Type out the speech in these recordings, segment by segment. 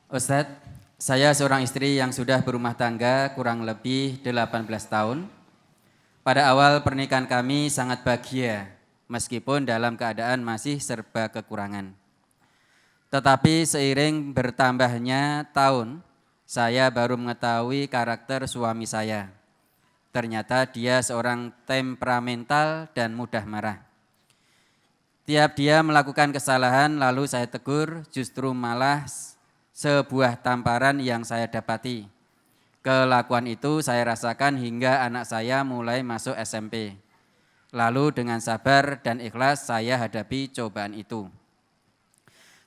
Ustadz, saya seorang istri yang sudah berumah tangga kurang lebih 18 tahun. Pada awal pernikahan kami sangat bahagia, meskipun dalam keadaan masih serba kekurangan. Tetapi seiring bertambahnya tahun, saya baru mengetahui karakter suami saya. Ternyata dia seorang temperamental dan mudah marah. Tiap dia melakukan kesalahan lalu saya tegur, justru malah sebuah tamparan yang saya dapati. Kelakuan itu saya rasakan hingga anak saya mulai masuk SMP. Lalu dengan sabar dan ikhlas saya hadapi cobaan itu.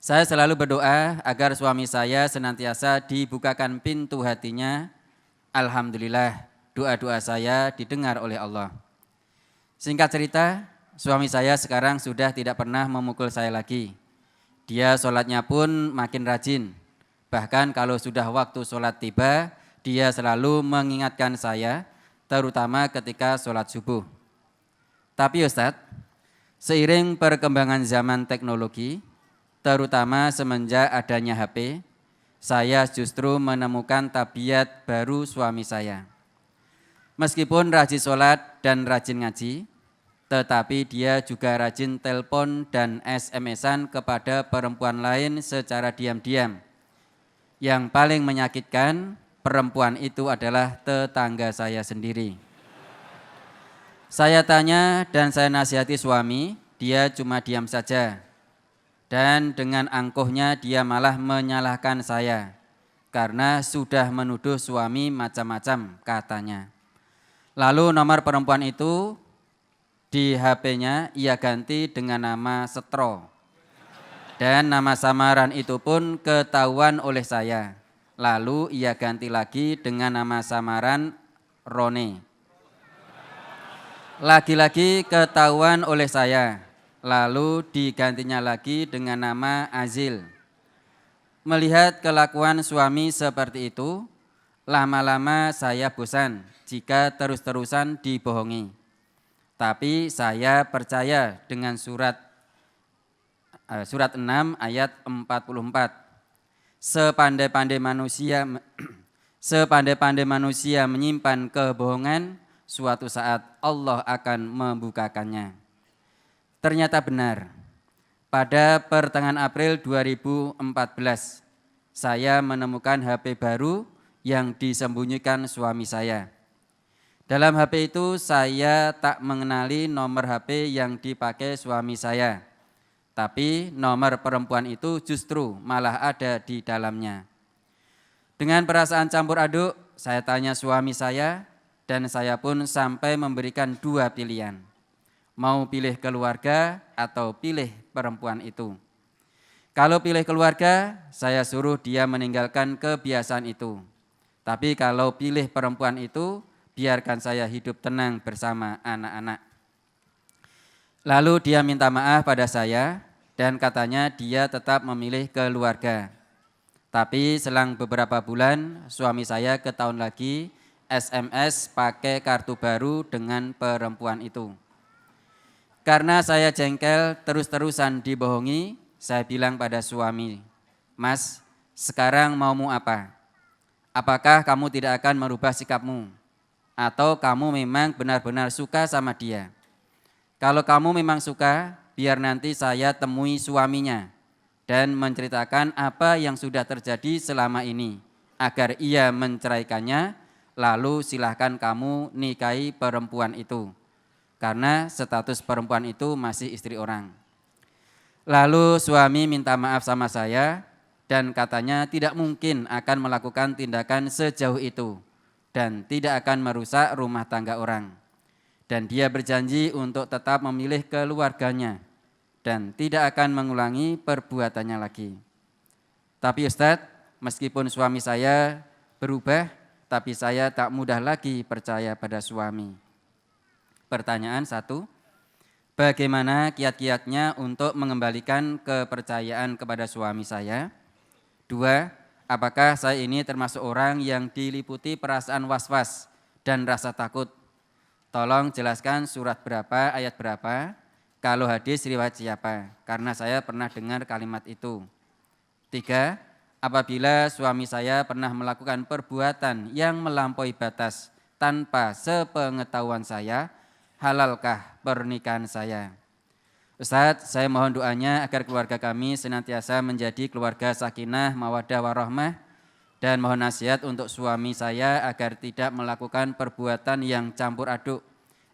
Saya selalu berdoa agar suami saya senantiasa dibukakan pintu hatinya. Alhamdulillah, doa-doa saya didengar oleh Allah. Singkat cerita, suami saya sekarang sudah tidak pernah memukul saya lagi. Dia sholatnya pun makin rajin. Bahkan kalau sudah waktu sholat tiba, dia selalu mengingatkan saya, terutama ketika sholat subuh. Tapi Ustadz, seiring perkembangan zaman teknologi, terutama semenjak adanya HP, saya justru menemukan tabiat baru suami saya. Meskipun rajin sholat dan rajin ngaji, tetapi dia juga rajin telepon dan SMS-an kepada perempuan lain secara diam-diam. Yang paling menyakitkan, perempuan itu adalah tetangga saya sendiri. Saya tanya dan saya nasihati suami, dia cuma diam saja. Dan dengan angkuhnya dia malah menyalahkan saya, karena sudah menuduh suami macam-macam katanya. Lalu nomor perempuan itu di HP-nya ia ganti dengan nama Setro. Dan nama samaran itu pun ketahuan oleh saya. Lalu ia ganti lagi dengan nama samaran Rone. Lagi-lagi ketahuan oleh saya. Lalu digantinya lagi dengan nama Azil. Melihat kelakuan suami seperti itu, lama-lama saya bosan jika terus-terusan dibohongi. Tapi saya percaya dengan surat 6 ayat 44. Sepandai-pandai manusia menyimpan kebohongan, suatu saat Allah akan membukakannya. Ternyata benar. Pada pertengahan April 2014, saya menemukan HP baru yang disembunyikan suami saya. Dalam HP itu saya tak mengenali nomor HP yang dipakai suami saya. Tapi nomor perempuan itu justru malah ada di dalamnya. Dengan perasaan campur aduk, saya tanya suami saya dan saya pun sampai memberikan dua pilihan. Mau pilih keluarga atau pilih perempuan itu. Kalau pilih keluarga, saya suruh dia meninggalkan kebiasaan itu. Tapi kalau pilih perempuan itu, biarkan saya hidup tenang bersama anak-anak. Lalu dia minta maaf pada saya dan katanya dia tetap memilih keluarga. Tapi selang beberapa bulan suami saya ketahuan lagi SMS pakai kartu baru dengan perempuan itu. Karena saya jengkel terus-terusan dibohongi, saya bilang pada suami, "Mas, sekarang maumu apa? Apakah kamu tidak akan merubah sikapmu? Atau kamu memang benar-benar suka sama dia? Kalau kamu memang suka, biar nanti saya temui suaminya dan menceritakan apa yang sudah terjadi selama ini, agar ia menceraikannya, lalu silahkan kamu nikahi perempuan itu, karena status perempuan itu masih istri orang." Lalu suami minta maaf sama saya dan katanya tidak mungkin akan melakukan tindakan sejauh itu dan tidak akan merusak rumah tangga orang. Dan dia berjanji untuk tetap memilih keluarganya dan tidak akan mengulangi perbuatannya lagi. Tapi Ustadz, meskipun suami saya berubah, tapi saya tak mudah lagi percaya pada suami. Pertanyaan 1, bagaimana kiat-kiatnya untuk mengembalikan kepercayaan kepada suami saya? 2, apakah saya ini termasuk orang yang diliputi perasaan was-was dan rasa takut? Tolong jelaskan surat berapa, ayat berapa, kalau hadis riwayat siapa, karena saya pernah dengar kalimat itu. 3, apabila suami saya pernah melakukan perbuatan yang melampaui batas tanpa sepengetahuan saya, halalkah pernikahan saya? Ustadz, saya mohon doanya agar keluarga kami senantiasa menjadi keluarga sakinah, mawaddah, warahmah, dan mohon nasihat untuk suami saya agar tidak melakukan perbuatan yang campur aduk,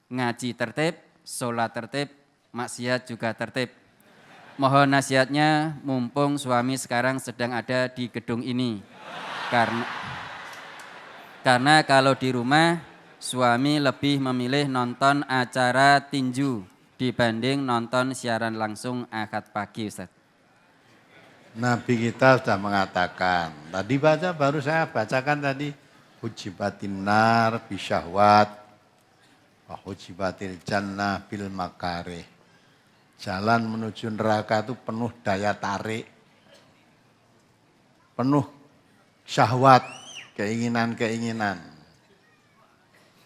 ngaji tertib, sholat tertib, maksiat juga tertib. Mohon nasihatnya mumpung suami sekarang sedang ada di gedung ini. Karena kalau di rumah suami lebih memilih nonton acara tinju dibanding nonton siaran langsung akad pagi, Ustaz. Nabi kita sudah mengatakan, tadi baru saya bacakan tadi, hujibatin nar bisyahwat, wa hujibatil jannah bil makarih. Jalan menuju neraka itu penuh daya tarik, penuh syahwat, keinginan-keinginan.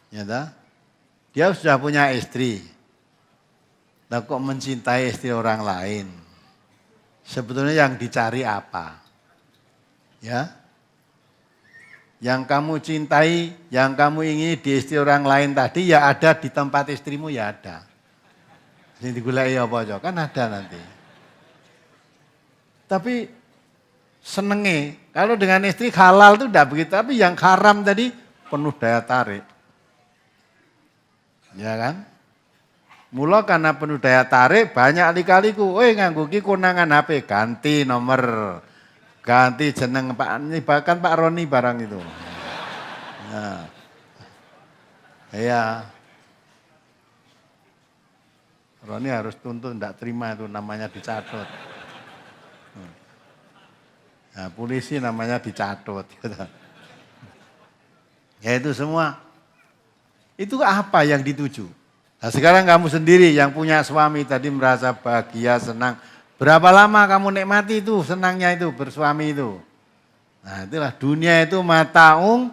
Ya tak? Dia sudah punya istri, lah kok mencintai istri orang lain? Sebetulnya yang dicari apa? Ya? Yang kamu cintai, yang kamu ingini di istri orang lain tadi ya ada di tempat istrimu ya ada. Sing digoleki apa aja kan ada nanti. Tapi senenge kalau dengan istri halal itu tidak begitu, tapi yang haram tadi penuh daya tarik. Ya kan? Mula karena penuh daya tarik banyak kali-kaliku, nganggo ki konangan HP, ganti nomor, ganti jeneng Pak, bahkan Pak Roni barang itu. Nah. Iya. Roni harus tuntut, tidak terima itu namanya dicatut. Nah, polisi namanya dicatut. Ya itu semua. Itu apa yang dituju? Nah sekarang kamu sendiri yang punya suami tadi merasa bahagia, senang. Berapa lama kamu nikmati itu, senangnya itu, bersuami itu? Nah itulah dunia itu mataul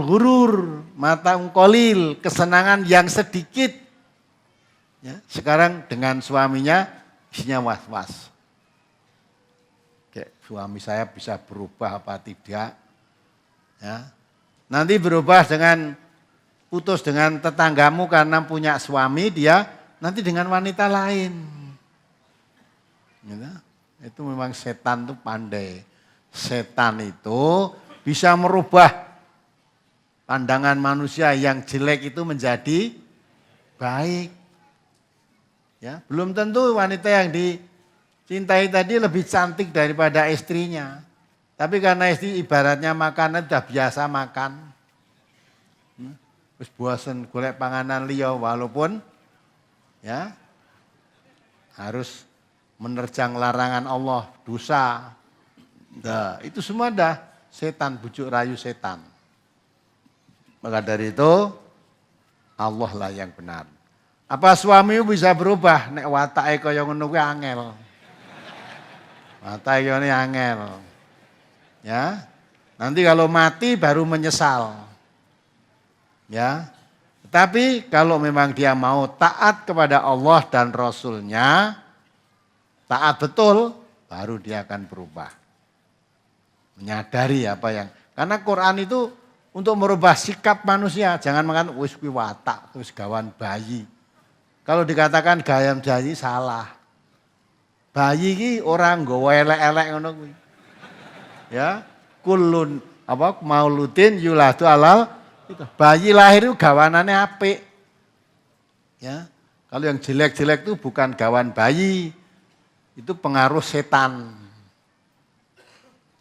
ghurur, mataung kolil, kesenangan yang sedikit. Ya, sekarang dengan suaminya isinya was-was. Kayak suami saya bisa berubah apa tidak. Ya. Nanti berubah dengan putus dengan tetanggamu karena punya suami, dia nanti dengan wanita lain. Ya, itu memang setan itu pandai. Setan itu bisa merubah pandangan manusia yang jelek itu menjadi baik. Ya, belum tentu wanita yang dicintai tadi lebih cantik daripada istrinya. Tapi karena istri ibaratnya makanan sudah biasa makan. Terus bosan golek panganan liya walaupun ya harus menerjang larangan Allah, dosa. Nah, itu semua dah setan, bujuk rayu setan. Maka dari itu Allah lah yang benar. Apa suamimu bisa berubah? Nek watake kaya ngono kuwi angel. Watake ngene angel. Ya. Nanti kalau mati baru menyesal. Ya. Tetapi kalau memang dia mau taat kepada Allah dan Rasul-Nya, taat betul, baru dia akan berubah. Menyadari apa yang, karena Quran itu untuk merubah sikap manusia, jangan makan wis kuwi watak, wis gawan bayi. Kalau dikatakan gayam bayi salah. Bayi ki orang nggawa elek-elek ngono kuwi. Ya, kullun mauludin yuladu alal. Bayi lahir itu gawanannya apik. Ya. Kalau yang jelek-jelek itu bukan gawan bayi. Itu pengaruh setan.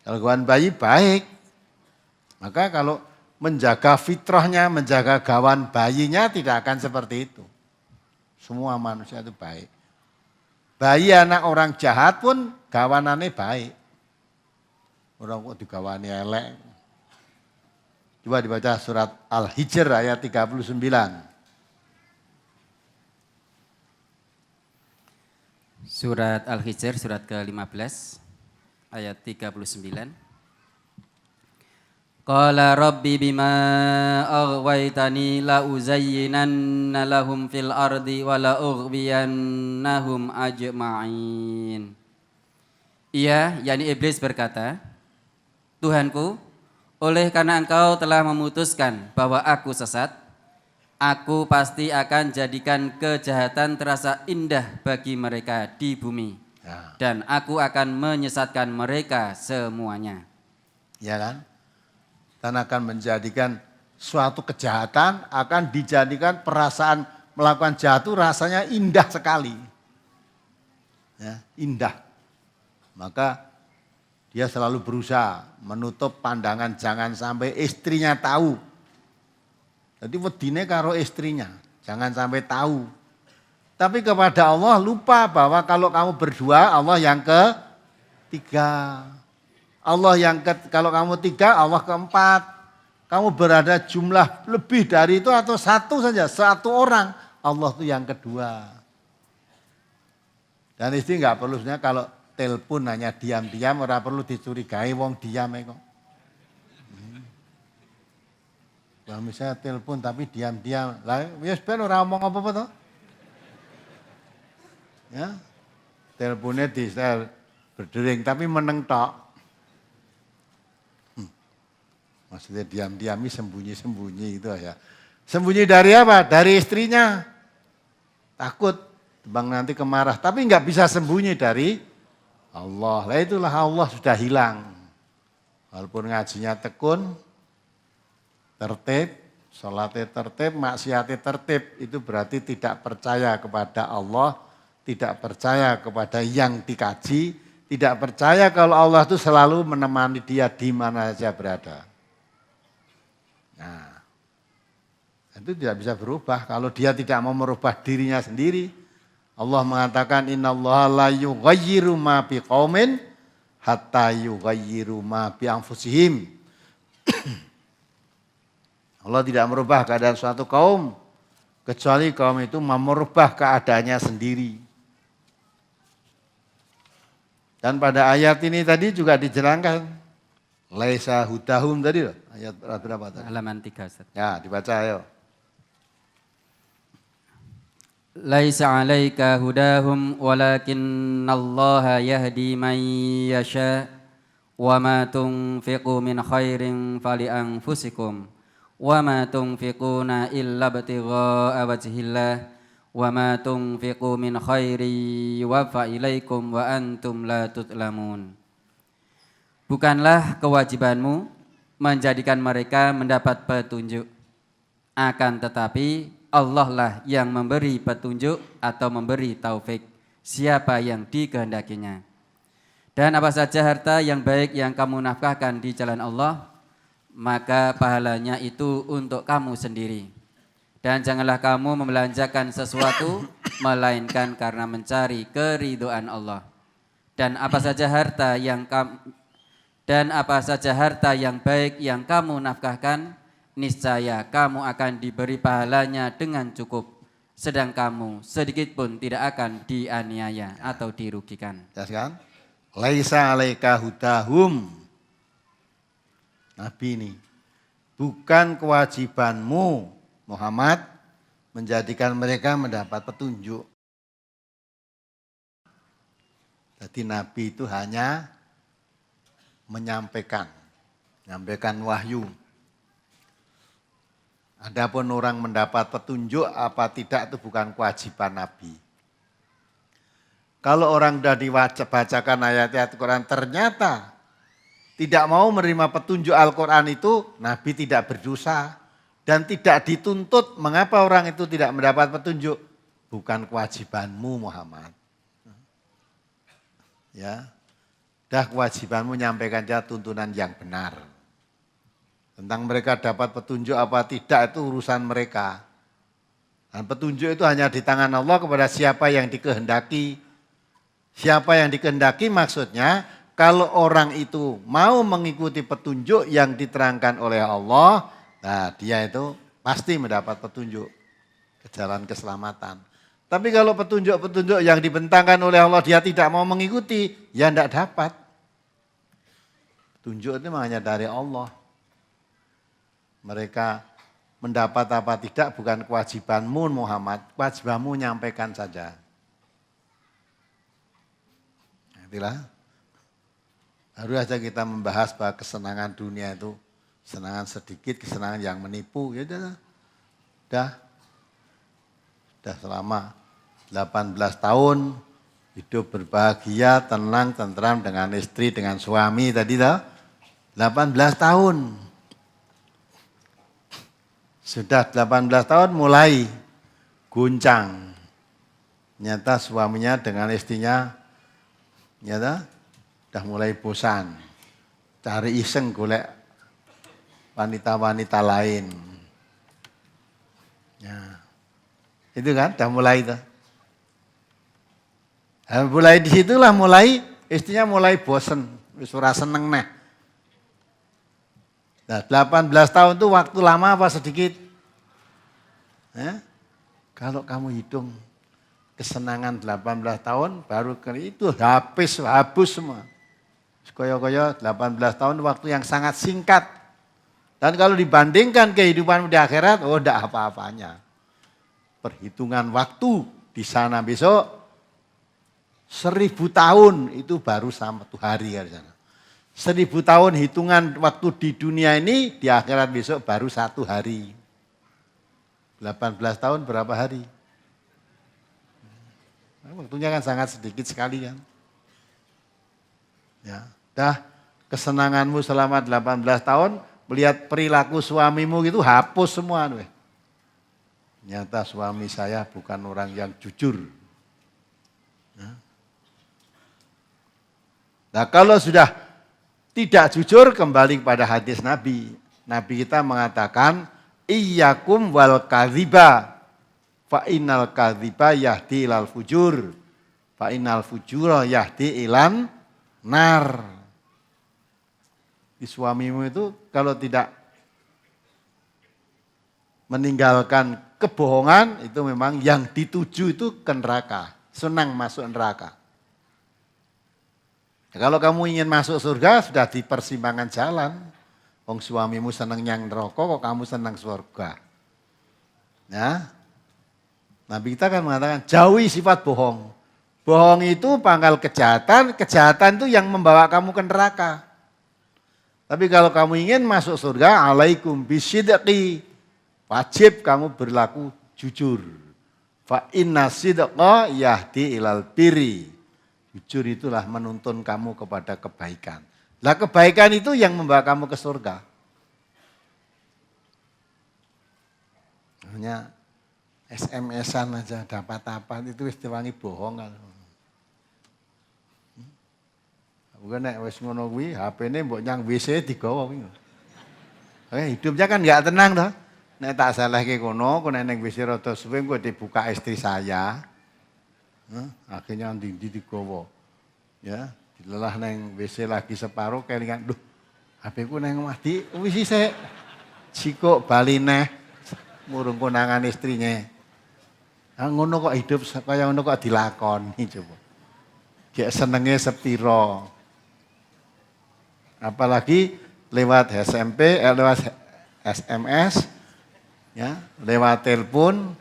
Kalau gawan bayi baik. Maka kalau menjaga fitrahnya, menjaga gawan bayinya tidak akan seperti itu. Semua manusia itu baik. Bayi anak orang jahat pun gawanannya baik. Orang kok digawani elek. Coba dibaca surat Al-Hijr ayat 39. Surat Al-Hijr surat ke-15 ayat 39. Qala rabbi bima aghwaytani la uzayyinanna lahum fil ardi wa la ughwiyannahum ajma'in. Ia, yakni iblis berkata, Tuhanku, oleh karena engkau telah memutuskan bahwa aku sesat, aku pasti akan jadikan kejahatan terasa indah bagi mereka di bumi. Ya, Dan aku akan menyesatkan mereka semuanya. ya kan? Dan akan menjadikan suatu kejahatan akan dijadikan perasaan melakukan jahat itu rasanya indah sekali. Ya, indah. Maka dia selalu berusaha menutup pandangan jangan sampai istrinya tahu. Jadi wedine karo istrinya, jangan sampai tahu. Tapi kepada Allah lupa bahwa kalau kamu berdua Allah yang ketiga. Allah yang kalau kamu tiga Allah keempat. Kamu berada jumlah lebih dari itu atau satu saja, satu orang. Allah itu yang kedua. Dan istri nggak perlu sebenarnya kalau telepon hanya diam-diam, ora perlu dicurigai wong diam kok. Kalau misalnya telepon tapi diam-diam, lah wis ben ora omong apa-apa toh. Ya. Teleponnya di setel berdering tapi meneng tok. Maksudnya diam-diami sembunyi-sembunyi itu ya. Sembunyi dari apa? Dari istrinya. Takut bang nanti kemarah, tapi nggak bisa sembunyi dari Allah. Lah itulah Allah sudah hilang. Walaupun ngajinya tekun, tertib, sholatnya tertib, maksiatnya tertib, itu berarti tidak percaya kepada Allah, tidak percaya kepada yang dikaji, tidak percaya kalau Allah itu selalu menemani dia di mana saja berada. Nah, itu tidak bisa berubah kalau dia tidak mau merubah dirinya sendiri. Allah mengatakan innallaha la yughayyiru ma biqaumin hatta yughayyiru ma bi anfusihim. Allah tidak merubah keadaan suatu kaum kecuali kaum itu mau merubah keadaannya sendiri. Dan pada ayat ini tadi juga dijelaskan laisa hudahum tadi loh. Ayat berapa tadi? Halaman 3, Ustaz. Ya, dibaca ayo. Laisa 'alaika hudahum walakinallaha yahdi man yasha wa ma tunfiqu min khairin fali anfusikum wa ma tunfiquna illa ibtigha'a wajhillah wa ma tunfiqu min khairi yuwaffa ilaikum wa antum la tutlamun. Bukanlah kewajibanmu menjadikan mereka mendapat petunjuk, akan tetapi Allah lah yang memberi petunjuk atau memberi taufik siapa yang dikehendakinya. Dan apa saja harta yang baik yang kamu nafkahkan di jalan Allah, maka pahalanya itu untuk kamu sendiri. Dan janganlah kamu membelanjakan sesuatu melainkan karena mencari keridhaan Allah. Dan apa saja harta yang baik yang kamu nafkahkan, niscaya kamu akan diberi pahalanya dengan cukup, sedang kamu sedikit pun tidak akan dianiaya atau dirugikan. Jelaskan. Laisa 'alaika hudahum. Nabi ini bukan kewajibanmu Muhammad menjadikan mereka mendapat petunjuk. Jadi Nabi itu hanya menyampaikan wahyu. Adapun orang mendapat petunjuk apa tidak itu bukan kewajiban Nabi. Kalau orang sudah dibacakan ayat-ayat Al-Quran ternyata tidak mau menerima petunjuk Al-Quran itu, Nabi tidak berdosa dan tidak dituntut. Mengapa orang itu tidak mendapat petunjuk? Bukan kewajibanmu Muhammad. Ya. Dah kewajibanmu menyampaikan saja tuntunan yang benar. Tentang mereka dapat petunjuk apa tidak itu urusan mereka. Dan petunjuk itu hanya di tangan Allah kepada siapa yang dikehendaki. Siapa yang dikehendaki maksudnya kalau orang itu mau mengikuti petunjuk yang diterangkan oleh Allah, nah dia itu pasti mendapat petunjuk ke jalan keselamatan. Tapi kalau petunjuk-petunjuk yang dibentangkan oleh Allah dia tidak mau mengikuti, ya tidak dapat. Petunjuk itu hanya dari Allah. Mereka mendapat apa tidak bukan kewajibanmu Muhammad, kewajibanmu nyampaikan saja. Itulah. Baru aja kita membahas bahwa kesenangan dunia itu kesenangan sedikit, kesenangan yang menipu. Ya udah selama 18 tahun hidup berbahagia, tenang, tentram dengan istri, dengan suami tadi toh. 18 tahun. Sudah 18 tahun mulai guncang. Nyata suaminya dengan istrinya nyata udah mulai bosan. Cari iseng golek wanita-wanita lain. Ya. Itu kan udah mulai itu. Nah, mulai disitulah istrinya mulai bosen, wis ora seneng neh. Nah, 18 tahun itu waktu lama apa sedikit? Kalau kamu hitung kesenangan 18 tahun baru itu habis semua. Kaya-kaya 18 tahun waktu yang sangat singkat. Dan kalau dibandingkan kehidupan di akhirat, enggak apa-apanya. Perhitungan waktu di sana besok 1000 tahun itu baru satu hari di sana. 1000 tahun hitungan waktu di dunia ini, di akhirat besok baru 1 hari. 18 tahun berapa hari? Waktunya kan sangat sedikit sekali kan. Ya, kesenanganmu selama 18 tahun, melihat perilaku suamimu gitu hapus semua. Nyata suami saya bukan orang yang jujur. Nah kalau sudah tidak jujur kembali kepada hadis Nabi. Nabi kita mengatakan, iyyakum wal kadhiba fa innal kadhiba yahdi ilal fujur fa innal fujura yahdi ilan nar. Di suamimu itu kalau tidak meninggalkan kebohongan itu memang yang dituju itu ke neraka, senang masuk neraka. Kalau kamu ingin masuk surga, sudah di persimpangan jalan. Wong suamimu senang yang neraka, kok kamu senang surga. Ya. Nabi kita kan mengatakan, jauhi sifat bohong. Bohong itu pangkal kejahatan, kejahatan itu yang membawa kamu ke neraka. Tapi kalau kamu ingin masuk surga, alaikum bisidqi. Wajib kamu berlaku jujur. Fa inna sidqa yahdi ilal birri. Jujur itulah menuntun kamu kepada kebaikan. Lah kebaikan itu yang membawa kamu ke surga. Hanya SMS-an aja dapat apa itu istilahnya bohong kan. Bukan nek wis ngono kuwi HP-ne mbok nyang WC digawa kuwi. Hidupnya kan enggak tenang toh. Nek tak salahke kono, nek ning WC rada suwe engko dibuka istri saya. Akhirnya ndi digowo. Ya, dilelah neng WC lagi separuh kelingan, duh, HP ku neng omah di wis sik. Jiko bali neh murung konangan istrinya. Ngono kok hidup kaya ngono kok dilakoni coba. Gek senenge sepiro. Apalagi lewat SMP, lewat SMS, ya, lewat telepon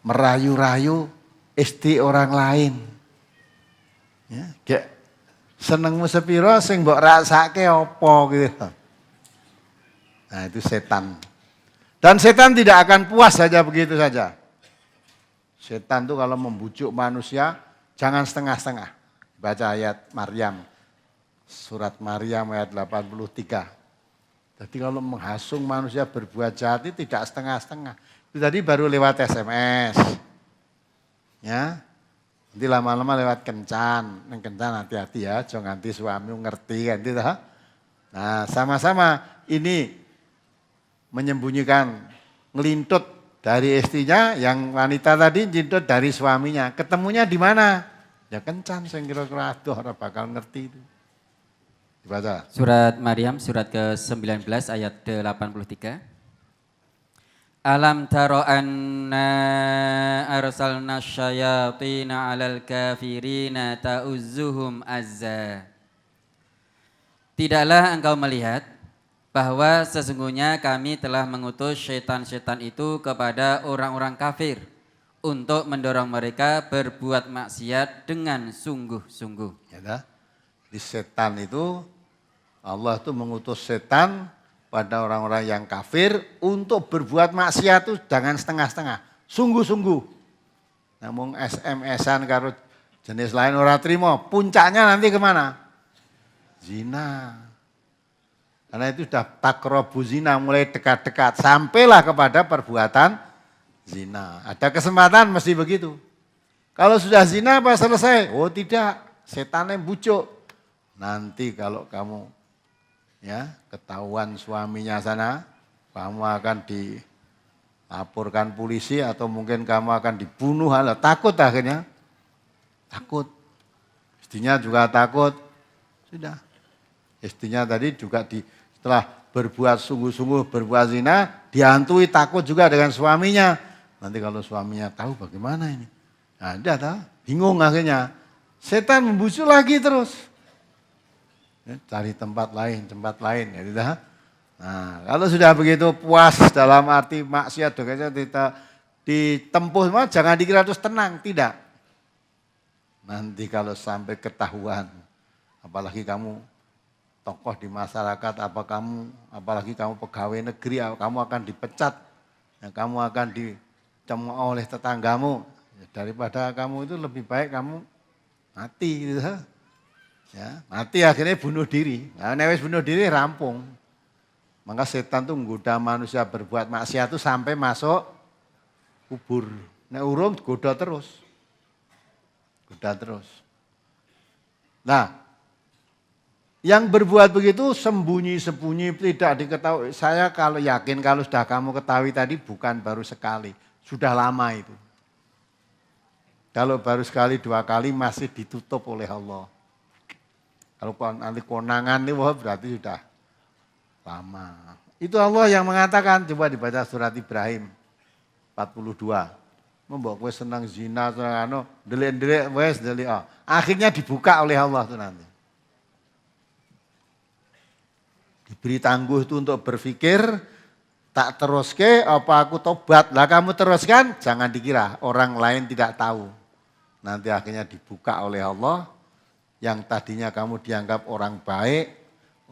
merayu-rayu istri orang lain. Ya, gek senengmu sepiro sing mbok rasake apa gitu. Nah, itu setan. Dan setan tidak akan puas saja begitu saja. Setan itu kalau membujuk manusia jangan setengah-setengah. Baca ayat Maryam. Surat Maryam ayat 83. Jadi kalau menghasung manusia berbuat jahat itu tidak setengah-setengah. Itu tadi baru lewat SMS. Ya. Nanti lama-lama lewat kencan. Neng kencan hati-hati ya, jangan nanti suami ngerti kan itu. Nah, sama-sama ini menyembunyikan ngelintut dari istrinya, yang wanita tadi ngelintut dari suaminya. Ketemunya di mana? Ya kencan, saya kira-kira aduh orang bakal ngerti itu. Dibaca. Surat Maryam, surat ke-19 ayat 83. Alam taro anna arsalna syayatina alal kafirina ta'uzzuhum azza. Tidaklah engkau melihat bahwa sesungguhnya kami telah mengutus syaitan-syaitan itu kepada orang-orang kafir untuk mendorong mereka berbuat maksiat dengan sungguh-sungguh. Ya, Di setan itu, Allah itu mengutus setan pada orang-orang yang kafir untuk berbuat maksiat itu jangan setengah-setengah. Sungguh-sungguh. Namun SMS-an karo jenis lain orang terima. Puncaknya nanti kemana? Zina. Karena itu sudah takrobu zina, mulai dekat-dekat. Sampailah kepada perbuatan zina. Ada kesempatan mesti begitu. Kalau sudah zina apa selesai? Oh tidak, setannya bujuk. Nanti kalau kamu ya ketahuan suaminya sana, kamu akan dilaporkan polisi atau mungkin kamu akan dibunuh. Takut akhirnya. Takut. Istrinya juga takut. Sudah. Istrinya tadi juga setelah berbuat sungguh-sungguh berbuat zina, dihantui takut juga dengan suaminya. Nanti kalau suaminya tahu bagaimana ini? Nah, dia tahu, bingung akhirnya. Setan membujuk lagi terus. Cari tempat lain ya tidak. Nah, kalau sudah begitu puas dalam arti maksiat dosanya ditempuh, jangan dikira terus tenang, tidak. Nanti kalau sampai ketahuan, apalagi kamu tokoh di masyarakat, apalagi kamu pegawai negeri, kamu akan dipecat, ya, kamu akan dicemooh oleh tetanggamu, ya, daripada kamu itu lebih baik kamu mati gitu. Ya, mati akhirnya bunuh diri. Nah, newes bunuh diri rampung. Maka setan tuh menggoda manusia berbuat maksiat itu sampai masuk kubur. Nek urung goda terus. Goda terus. Nah, yang berbuat begitu sembunyi-sembunyi tidak diketahui. Saya kalau yakin kalau sudah kamu ketahui tadi bukan baru sekali. Sudah lama itu. Kalau baru sekali 2 kali masih ditutup oleh Allah. Kalau nanti konangan ini wah berarti sudah lama. Itu Allah yang mengatakan, coba dibaca surat Ibrahim 42. Mbok kowe senang zina, senang delik-delik wes delik. Akhirnya dibuka oleh Allah itu nanti. Diberi tangguh itu untuk berpikir, tak teruske apa aku tobat. Lah kamu teruskan, jangan dikira orang lain tidak tahu. Nanti akhirnya dibuka oleh Allah. Yang tadinya kamu dianggap orang baik,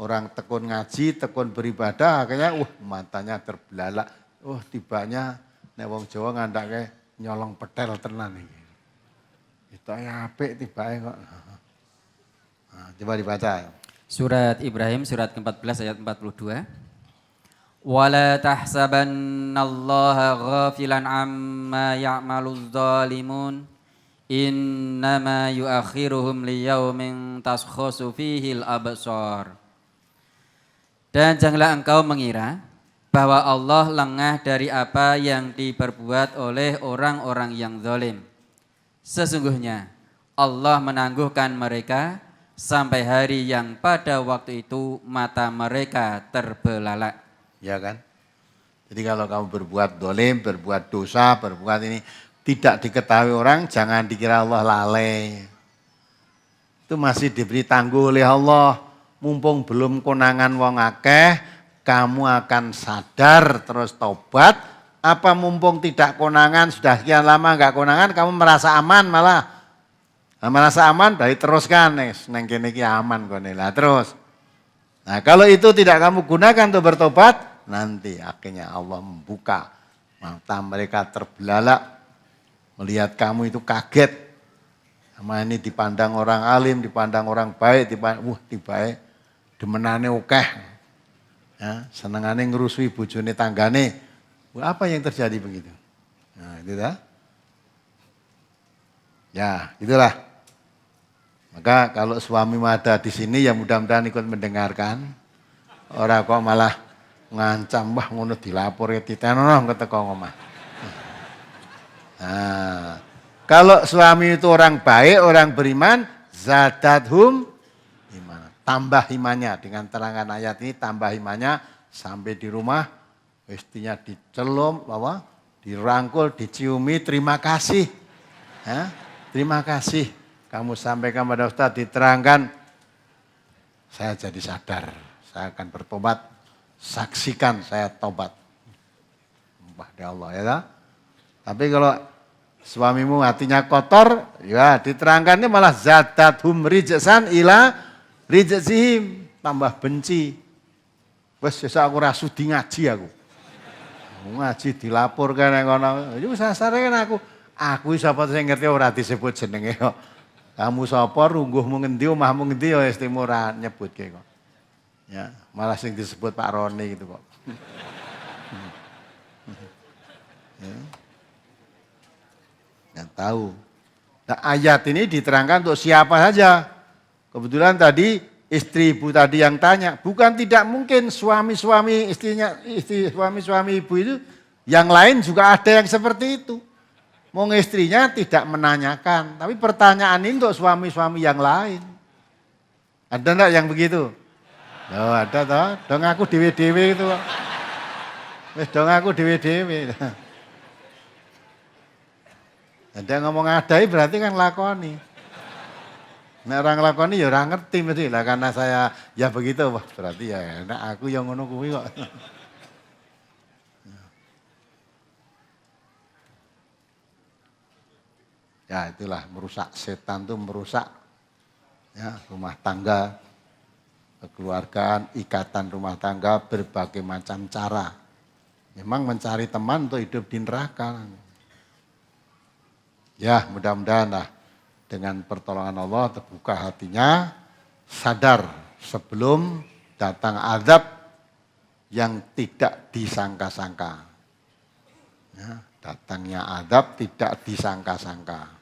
orang tekun ngaji, tekun beribadah, akhirnya matanya terbelalak. Tibanya nek wong Jawa ngandake nyolong petel tenan iki. Itu apik tibake kok. Nah, coba dibaca. Surat Ibrahim surat ke-14 ayat 42. Wala tahsabannallaha ghafilan amma ya'maluz zalimun. Innama yuakhiruhum liyaumin taskhasu fihil absar. Dan janganlah engkau mengira bahwa Allah lengah dari apa yang diperbuat oleh orang-orang yang zalim. Sesungguhnya Allah menangguhkan mereka sampai hari yang pada waktu itu mata mereka terbelalak. Ya kan? Jadi kalau kamu berbuat zalim, berbuat dosa, berbuat ini tidak diketahui orang, jangan dikira Allah lalai. Itu masih diberi tangguh oleh Allah. Mumpung belum konangan wong akeh, kamu akan sadar terus tobat. Apa mumpung tidak konangan, sudah sekian lama enggak konangan, kamu merasa aman malah. Nah, merasa aman, dari teruskan. Neng kene iki aman kone lah terus. Nah kalau itu tidak kamu gunakan untuk bertobat, nanti akhirnya Allah membuka mata mereka terbelalak. Melihat kamu itu kaget. Sama ini dipandang orang alim, dipandang orang baik, tibae demenane akeh. Ya, senengane ngerusui bojone tanggane. Apa yang terjadi begitu? Nah, itu dah. Ya, itulah. Maka kalau suami ada di sini ya mudah-mudahan ikut mendengarkan. Ora kok malah ngancam, wah ngono dilapor ya titenono keteko omah. Nah, kalau suami itu orang baik, orang beriman, zadathum iman. Tambah imannya dengan terangan ayat ini, tambah imannya sampai di rumah istrinya dicelum, dirangkul, diciumi, terima kasih. Ya, terima kasih. Kamu sampaikan pada Ustaz, diterangkan, saya jadi sadar, saya akan bertobat, saksikan saya tobat. Pada Allah ya tak? Tapi kalau suamimu hatinya kotor, ya diterangkannya malah zadathum rijsan ila rijzihim tambah benci. Wes sesuk aku ora sudi ngaji aku. Ngaji dilaporkan nang kono. Iku sasare kan aku sapa sing ngerti ora disebut jenenge kok. Kamu sapa, rungguhmu ngendi, omahmu ngendi ya wis ora nyebutke kok. Ya, malah sing disebut Pak Roni gitu kok. Ya. Nggak tahu. Nah, ayat ini diterangkan untuk siapa saja. Kebetulan tadi istri ibu tadi yang tanya, bukan tidak mungkin suami-suami suami-suami ibu itu yang lain juga ada yang seperti itu. Mau istrinya tidak menanyakan, tapi pertanyaan ini untuk suami-suami yang lain. Ada enggak yang begitu? Oh, ada toh. Dong aku dewe-dewe itu kok. Wis dong aku dewe-dewe. Ada ngomong adai berarti kan lakoni. Nah orang lakoni ya orang ngerti mesti lah karena saya ya begitu wah berarti ya enak aku yang ngono kuwi kok. Ya itulah merusak setan tuh merusak ya rumah tangga, kekeluargaan, ikatan rumah tangga berbagai macam cara. Memang mencari teman untuk hidup di neraka. Ya mudah-mudahan lah dengan pertolongan Allah terbuka hatinya, sadar sebelum datang azab yang tidak disangka-sangka. Ya, datangnya azab tidak disangka-sangka.